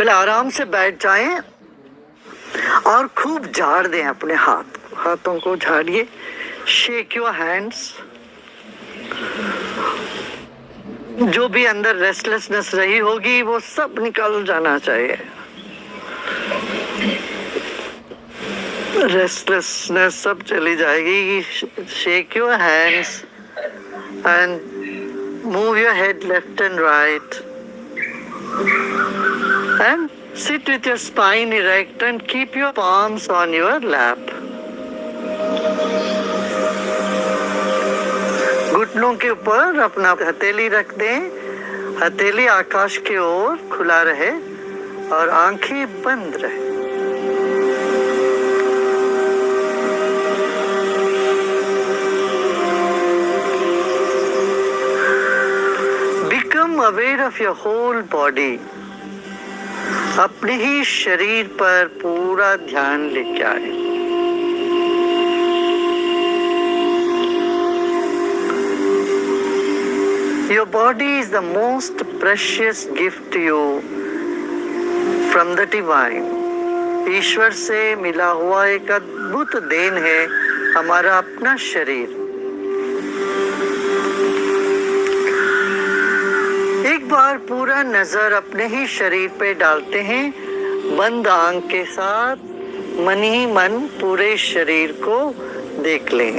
पहले आराम से बैठ जाएं और खूब झाड़ दें अपने हाथों को झाड़िए। Shake your hands. जो भी अंदर रेस्टलेसनेस रही होगी वो सब निकल जाना चाहिए। रेस्टलेसनेस सब चली जाएगी। Shake your hands and move your head left and right and sit with your spine erect and keep your palms on your lap. घुटनों के ऊपर अपना हथेली रख दें। हथेली आकाश की ओर खुला रहे और आंखें बंद रहे। Become aware of your whole body. अपने ही शरीर पर पूरा ध्यान लेके आए। Your body is the most precious gift to you from the divine. ईश्वर से मिला हुआ एक अद्भुत देन है हमारा अपना शरीर। एक बार पूरा नजर अपने ही शरीर पे डालते हैं। बंद आंख के साथ मन ही मन पूरे शरीर को देख लें।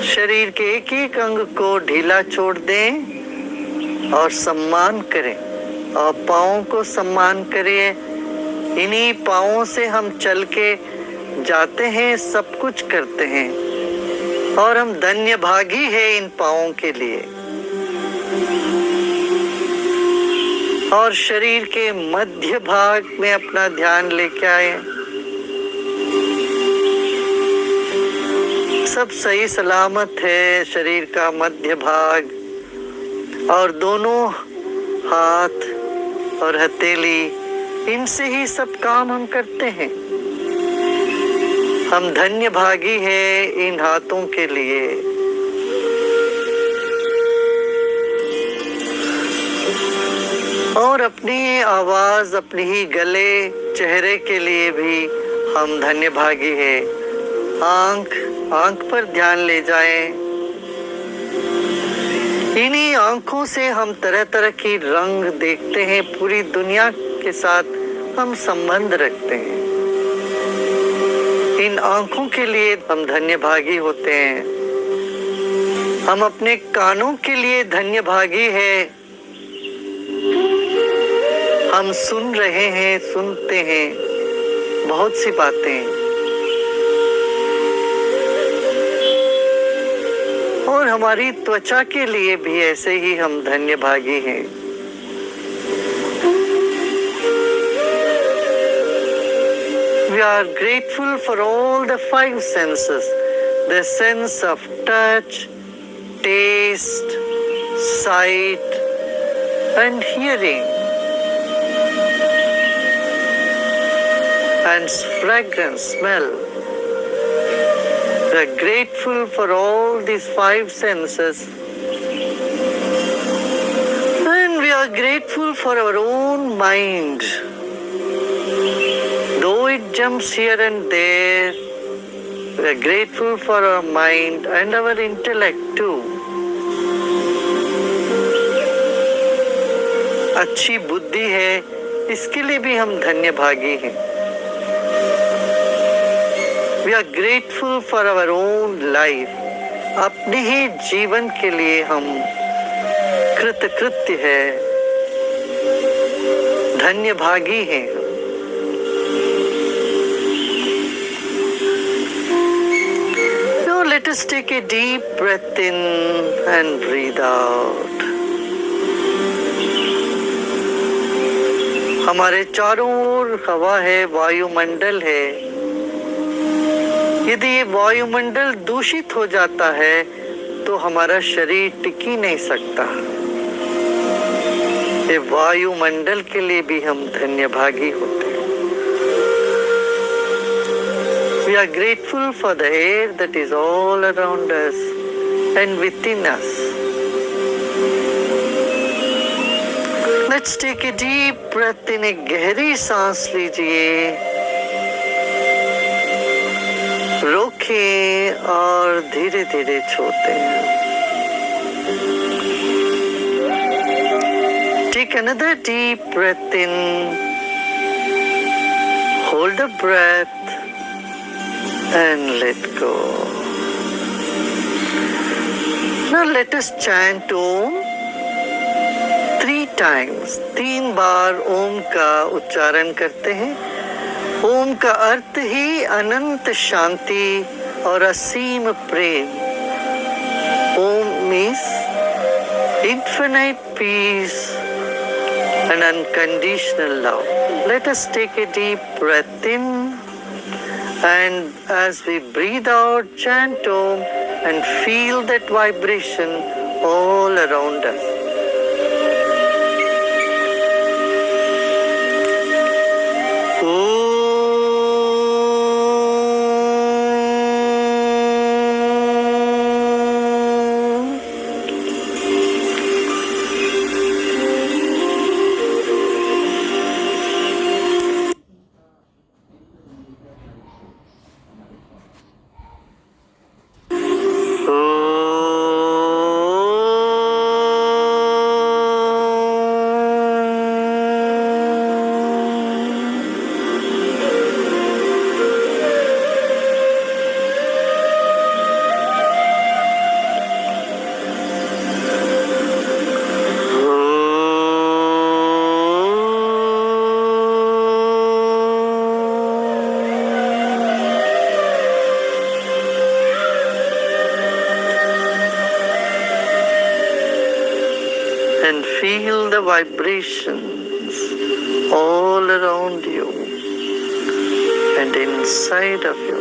शरीर के एक एक अंग को ढीला छोड़ दें और सम्मान करें और पाँवों को सम्मान करिए। इन्हीं पाँवों से हम चल के जाते हैं, सब कुछ करते हैं और हम धन्य भागी है इन पाँवों के लिए। और शरीर के मध्य भाग में अपना ध्यान लेके आए। सब सही सलामत है शरीर का मध्य भाग और दोनों हाथ और हथेली, इनसे ही सब काम हम करते हैं। हम धन्य भागी है इन हाथों के लिए। और अपनी आवाज, अपनी ही गले, चेहरे के लिए भी हम धन्य भागी है। आंख पर ध्यान ले जाएं। इन्हीं आंखों से हम तरह तरह की रंग देखते हैं। पूरी दुनिया के साथ हम संबंध रखते हैं। इन आंखों के लिए हम धन्य भागी होते हैं। हम अपने कानों के लिए धन्य भागी है। हम सुन रहे हैं, सुनते हैं बहुत सी बातें। और हमारी त्वचा के लिए भी ऐसे ही हम धन्य भागी हैं। We are grateful for all the five senses, the sense of touch, taste, sight, and hearing. And fragrance, smell. We are grateful for all these five senses. And we are grateful for our own mind. Though it jumps here and there, we are grateful for our mind and our intellect too. अच्छी बुद्धि है, इसके लिए भी हम धन्य भागी हैं। We are grateful for our own life. अपने ही जीवन के लिए हम कृतकृत्य है, धन्य भागी हैं। Now let us take a deep breath in and breathe out. हमारे चारों ओर हवा है, वायुमंडल है। यदि ये वायुमंडल दूषित हो जाता है तो हमारा शरीर टिक ही नहीं सकता। ये वायुमंडल के लिए भी हम धन्य भागी होते हैं। We are grateful for the air that is all around us and within us. Let's take a deep breath in, एक गहरी सांस लीजिए, रोके और धीरे धीरे छोड़ते हैं। Take another deep breath in, hold a breath and let go. Now let us chant Om 3 times. 3 बार ओम का उच्चारण करते हैं। ओम का अर्थ ही अनंत शांति और असीम प्रेम। ओम means infinite peace and unconditional love. Let us take a deep breath in, and as we breathe out, chant Om and feel that vibration all around us. And feel the vibrations all around you and inside of you.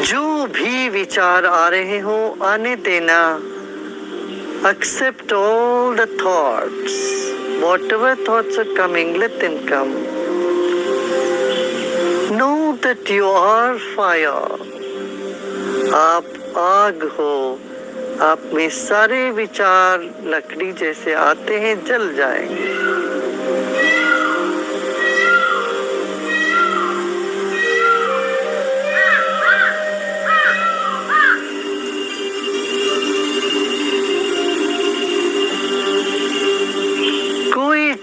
जो भी विचार आ रहे हो आने देना। Accept all the thoughts. Whatever thoughts are coming, let them come. Know that you are fire. आप आग हो। आप में सारे विचार लकड़ी जैसे आते हैं, जल जाएंगे।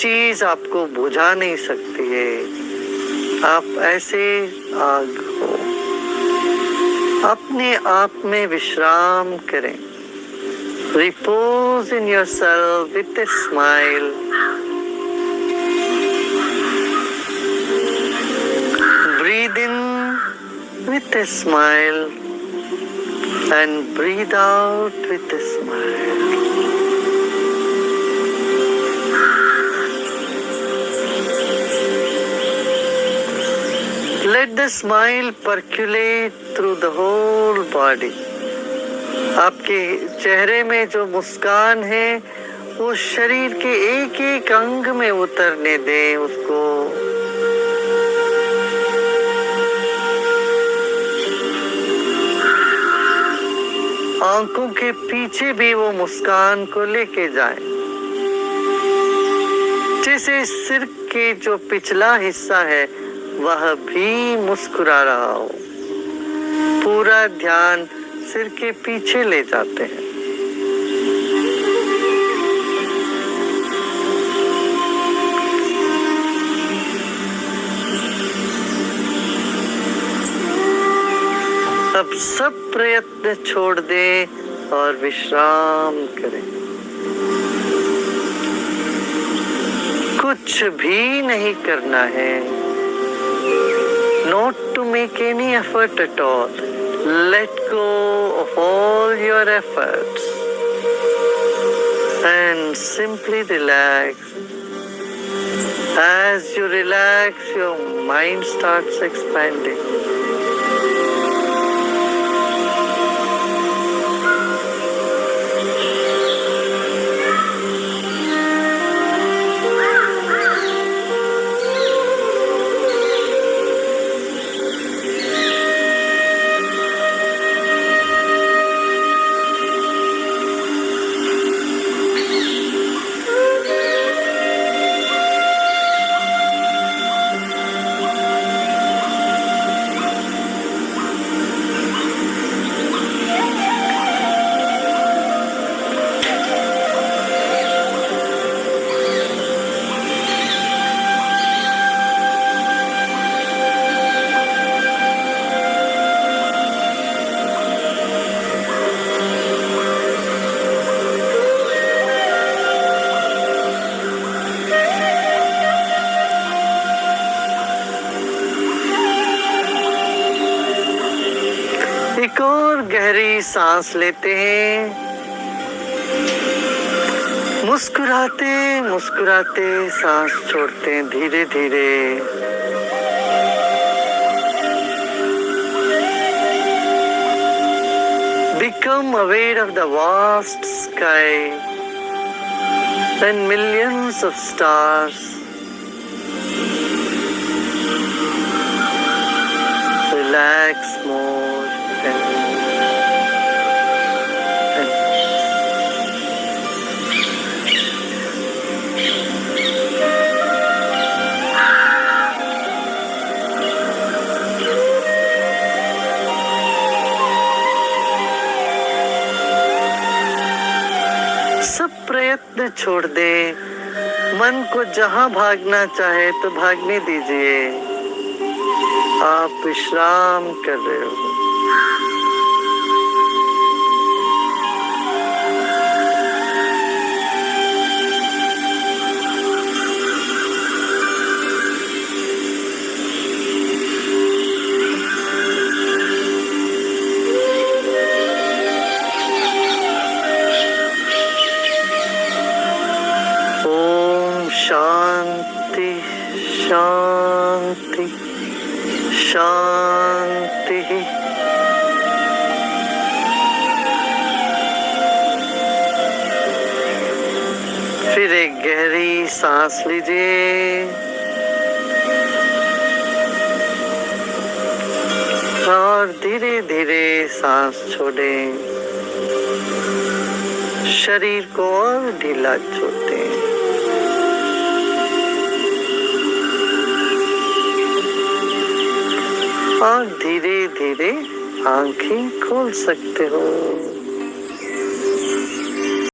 चीज आपको बुझा नहीं सकती है। आप ऐसे आग हो। अपने आप में विश्राम करें। Repose in yourself with a smile. Breathe in with a smile and breathe out with a smile. Let the smile percolate through the whole body. आपके चेहरे में जो मुस्कान है वो शरीर के एक एक अंग में उतरने दें उसको। आंखों के पीछे भी वो मुस्कान को लेके जाएं। जैसे सिर के जो पिछला हिस्सा है वह भी मुस्कुरा रहा हो। पूरा ध्यान सिर के पीछे ले जाते हैं। अब सब प्रयत्न छोड़ दें और विश्राम करें। कुछ भी नहीं करना है। Not to make any effort at all. Let go of all your efforts and simply relax. As you relax, your mind starts expanding. एक और गहरी सांस लेते हैं। मुस्कुराते मुस्कुराते सांस छोड़ते हैं धीरे धीरे। Become aware of the vast sky and millions of stars. Relax more and सब प्रयत्न छोड़ दे। मन को जहां भागना चाहे तो भागने दीजिए। आप विश्राम कर रहे हो। शांति शांति शांति। फिर एक गहरी सांस लीजिए और धीरे धीरे सांस छोड़ें। शरीर को और ढीला छोड़ते हैं। और धीरे धीरे आंखें खोल सकते हो।